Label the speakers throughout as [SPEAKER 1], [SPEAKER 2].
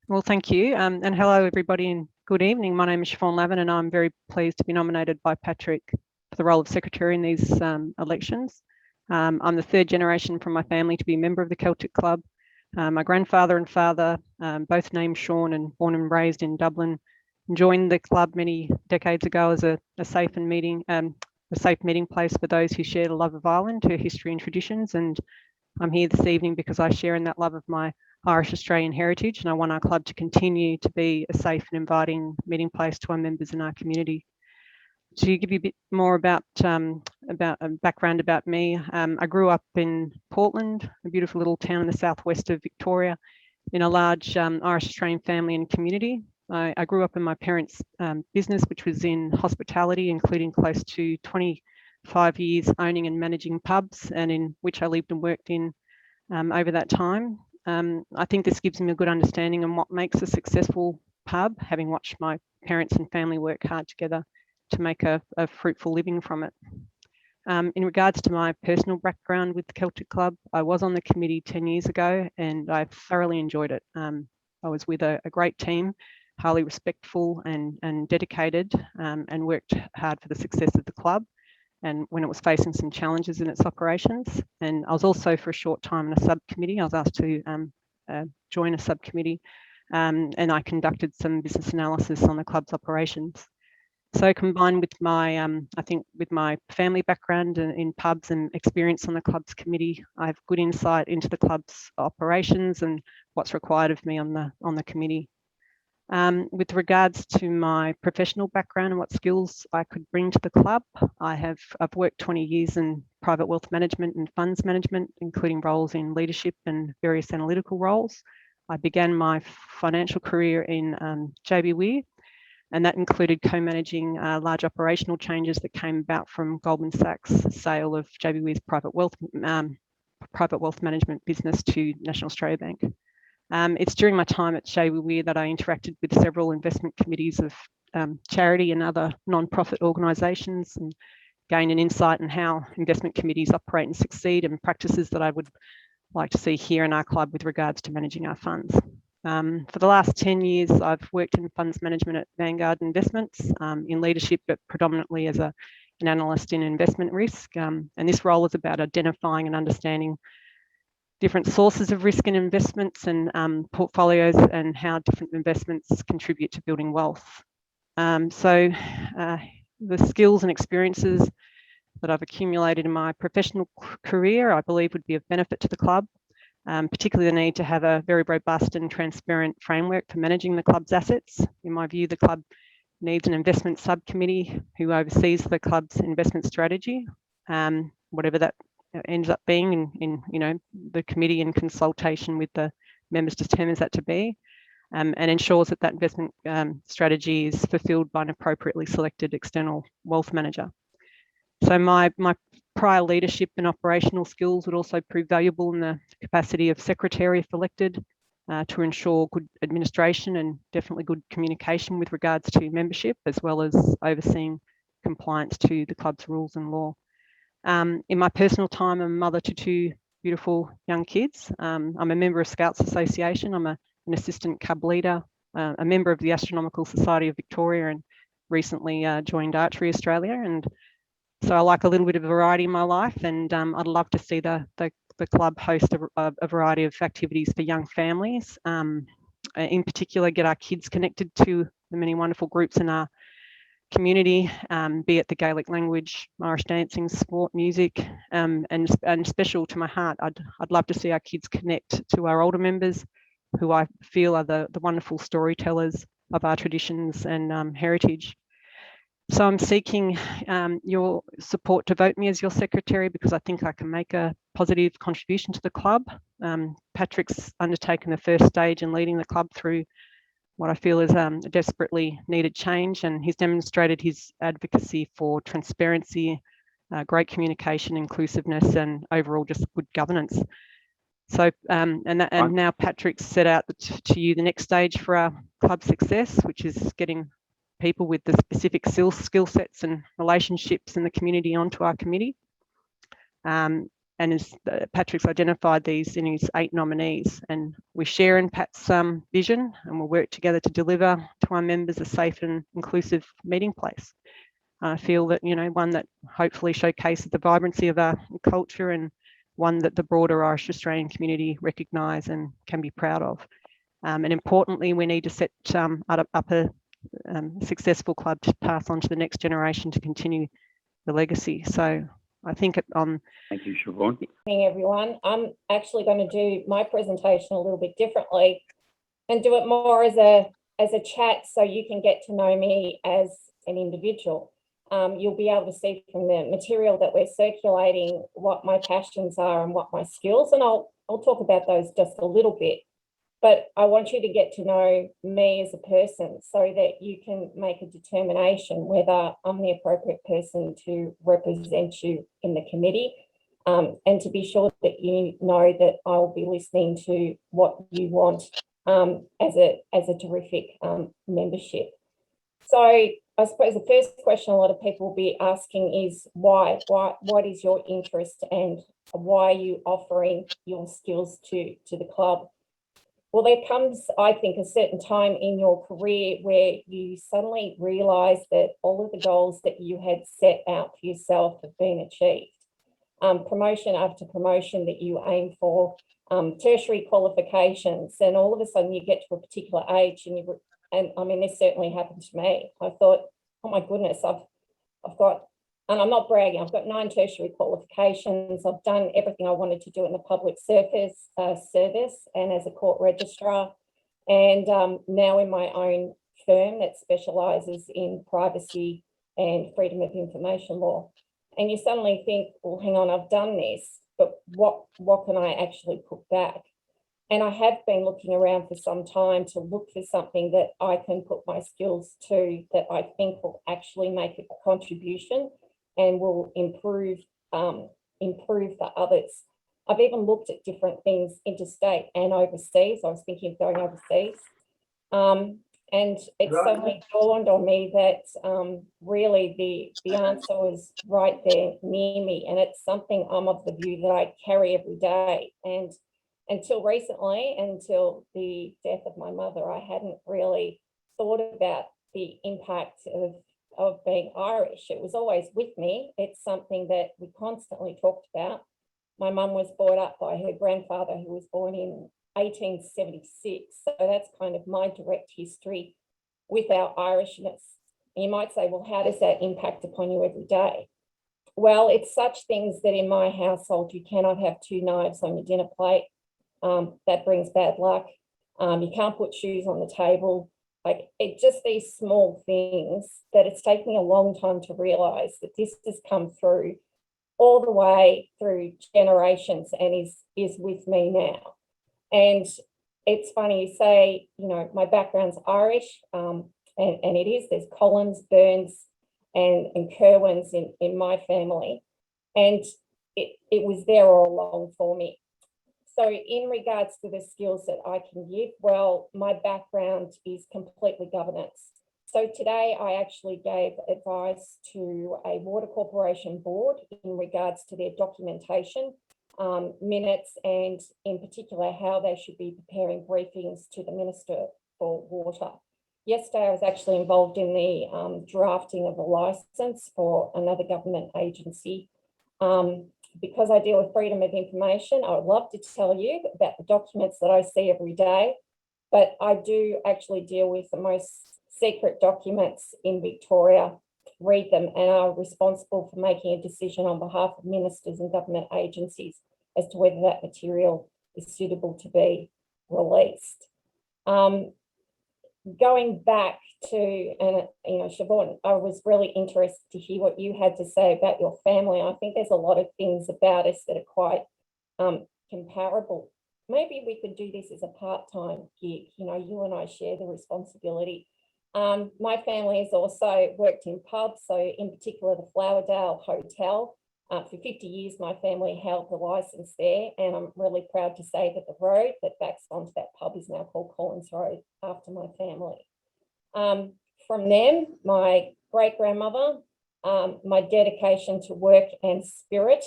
[SPEAKER 1] Well, thank you. And hello, everybody, and good evening. My name is Siobhan Lavin, and I'm very pleased to be nominated by Patrick for the role of Secretary in these elections. I'm the third generation from my family to be a member of the Celtic Club. My grandfather and father, both named Sean and born and raised in Dublin, joined the club many decades ago as a safe meeting place for those who shared a love of Ireland, her history and traditions. And I'm here this evening because I share in that love of my Irish Australian heritage, and I want our club to continue to be a safe and inviting meeting place to our members in our community. To give you a bit more about background about me, I grew up in Portland, a beautiful little town in the southwest of Victoria, in a large Irish Australian family and community. I grew up in my parents' business, which was in hospitality, including close to 25 years owning and managing pubs, and in which I lived and worked in over that time. I think this gives me a good understanding on what makes a successful pub, having watched my parents and family work hard together to make a fruitful living from it. In regards to my personal background with the Celtic Club, I was on the committee 10 years ago and I thoroughly enjoyed it. I was with a great team, highly respectful and dedicated, and worked hard for the success of the club and when it was facing some challenges in its operations. And I was also for a short time in a subcommittee. I was asked to join a subcommittee, and I conducted some business analysis on the club's operations. So combined with my, I think with my family background in pubs and experience on the club's committee, I have good insight into the club's operations and what's required of me on the committee. With regards to my professional background and what skills I could bring to the club, I've worked 20 years in private wealth management and funds management, including roles in leadership and various analytical roles. I began my financial career in JB and that included co-managing large operational changes that came about from Goldman Sachs' sale of JB private wealth management business to National Australia Bank. It's during my time at JB that I interacted with several investment committees of charity and other non-profit organisations and gained an insight in how investment committees operate and succeed, and practices that I would like to see here in our club with regards to managing our funds. For the last 10 years, I've worked in funds management at Vanguard Investments, in leadership, but predominantly as an analyst in investment risk. And this role is about identifying and understanding different sources of risk in investments and portfolios and how different investments contribute to building wealth. So the skills and experiences that I've accumulated in my professional career, I believe would be of benefit to the club, particularly the need to have a very robust and transparent framework for managing the club's assets. In my view, the club needs an investment subcommittee who oversees the club's investment strategy, whatever that ends up being in the committee in consultation with the members determines that to be, and ensures that investment strategy is fulfilled by an appropriately selected external wealth manager. So my prior leadership and operational skills would also prove valuable in the capacity of secretary if elected, to ensure good administration and definitely good communication with regards to membership, as well as overseeing compliance to the club's rules and law. In my personal time, I'm a mother to two beautiful young kids. I'm a member of Scouts Association. I'm an assistant cub leader, a member of the Astronomical Society of Victoria, and recently joined Archery Australia. And so I like a little bit of variety in my life, and I'd love to see the club host a variety of activities for young families. In particular, get our kids connected to the many wonderful groups in our community, be it the Gaelic language, Irish dancing, sport, music, and special to my heart, I'd love to see our kids connect to our older members, who I feel are the wonderful storytellers of our traditions and heritage. So I'm seeking your support to vote me as your secretary, because I think I can make a positive contribution to the club. Patrick's undertaken the first stage in leading the club through what I feel is a desperately needed change, and he's demonstrated his advocacy for transparency, great communication, inclusiveness, and overall just good governance. So, and now Patrick's set out to you the next stage for our club success, which is getting people with the specific skill sets and relationships in the community onto our committee. And Patrick's identified these in his 8 nominees, and we share in Pat's vision, and we'll work together to deliver to our members a safe and inclusive meeting place. I feel that, one that hopefully showcases the vibrancy of our culture, and one that the broader Irish Australian community recognise and can be proud of. And importantly, we need to set up a successful club to pass on to the next generation to continue the legacy. So I think
[SPEAKER 2] Thank you, Siobhan.
[SPEAKER 3] Good evening, everyone. I'm actually going to do my presentation a little bit differently and do it more as a chat, so you can get to know me as an individual. You'll be able to see from the material that we're circulating what my passions are and what my skills, and I'll talk about those just a little bit. But I want you to get to know me as a person so that you can make a determination whether I'm the appropriate person to represent you in the committee, and to be sure that you know that I'll be listening to what you want as a terrific membership. So I suppose the first question a lot of people will be asking is why? What is your interest, and why are you offering your skills to the club? Well, there comes, I think, a certain time in your career where you suddenly realise that all of the goals that you had set out for yourself have been achieved. Promotion after promotion that you aim for, tertiary qualifications, and all of a sudden you get to a particular age and I mean, this certainly happened to me. I thought, oh my goodness, I've got, and I'm not bragging, I've got 9 tertiary qualifications. I've done everything I wanted to do in the public service and as a court registrar, and now in my own firm that specialises in privacy and freedom of information law. And you suddenly think, well, hang on, I've done this, but what can I actually put back? And I have been looking around for some time to look for something that I can put my skills to, that I think will actually make a contribution and will improve for others. I've even looked at different things interstate and overseas. I was thinking of going overseas. And it suddenly dawned on me that really the answer was right there near me. And it's something I'm of the view that I carry every day. And until recently, until the death of my mother, I hadn't really thought about the impact of being Irish. It was always with me. It's something that we constantly talked about. My mum was brought up by her grandfather, who was born in 1876. So that's kind of my direct history with our Irishness. And you might say, well, how does that impact upon you every day? Well, it's such things that in my household, you cannot have 2 knives on your dinner plate. That brings bad luck. You can't put shoes on the table. Like, it just these small things that it's taken me a long time to realise that this has come through all the way through generations and is with me now. And it's funny you say, my background's Irish, and it is. There's Collins, Burns, and Kerwins in my family, and it was there all along for me. So in regards to the skills that I can give, well, my background is completely governance. So today I actually gave advice to a water corporation board in regards to their documentation, minutes, and in particular how they should be preparing briefings to the Minister for Water. Yesterday I was actually involved in the drafting of a licence for another government agency. Because I deal with freedom of information, I would love to tell you about the documents that I see every day, but I do actually deal with the most secret documents in Victoria, read them, and are responsible for making a decision on behalf of ministers and government agencies as to whether that material is suitable to be released. Going back to, and Siobhan, I was really interested to hear what you had to say about your family. I think there's a lot of things about us that are quite comparable. Maybe we could do this as a part-time gig. You and I share the responsibility. My family has also worked in pubs, so in particular the Flowerdale Hotel. For 50 years, my family held the licence there, and I'm really proud to say that the road that backs onto that pub is now called Collins Road after my family. From them, my great-grandmother, my dedication to work and spirit,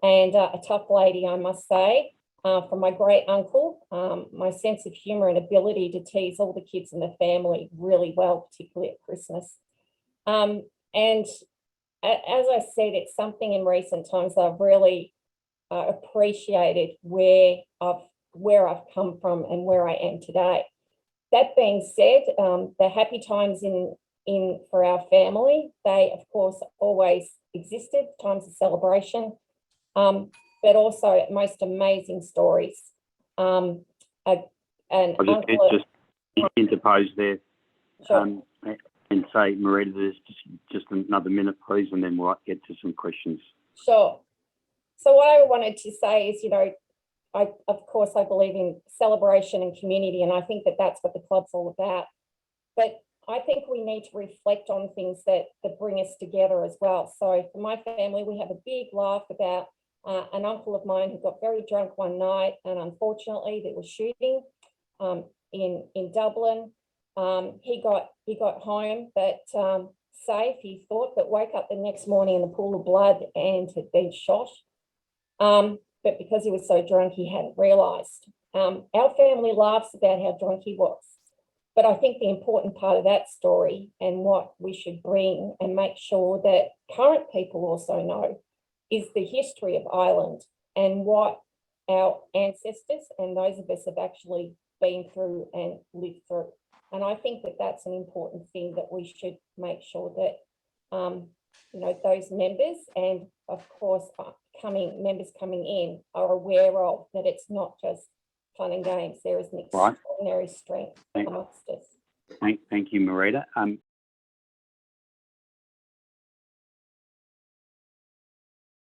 [SPEAKER 3] and a tough lady, I must say. From my great uncle, my sense of humour and ability to tease all the kids in the family really well, particularly at Christmas. And as I said, it's something in recent times that I've really appreciated where I've come from and where I am today. That being said, the happy times in for our family, they of course always existed, times of celebration. But also most amazing stories.
[SPEAKER 2] I'll just interpose there.
[SPEAKER 3] Sure.
[SPEAKER 2] And say, Marita, there's just another minute, please, and then we'll get to some questions.
[SPEAKER 3] Sure. So what I wanted to say is, of course, I believe in celebration and community, and I think that that's what the club's all about. But I think we need to reflect on things that bring us together as well. So for my family, we have a big laugh about an uncle of mine who got very drunk one night, and unfortunately there was shooting in Dublin. He got home, but safe, he thought, but woke up the next morning in a pool of blood and had been shot. But because he was so drunk, he hadn't realised. Our family laughs about how drunk he was. But I think the important part of that story, and what we should bring and make sure that current people also know, is the history of Ireland and what our ancestors and those of us have actually been through and lived through. And I think that that's an important thing that we should make sure that, those members and, of course, members coming in are aware of, that it's not just fun and games. There is an extraordinary strength amongst us.
[SPEAKER 2] Thank you, Marita.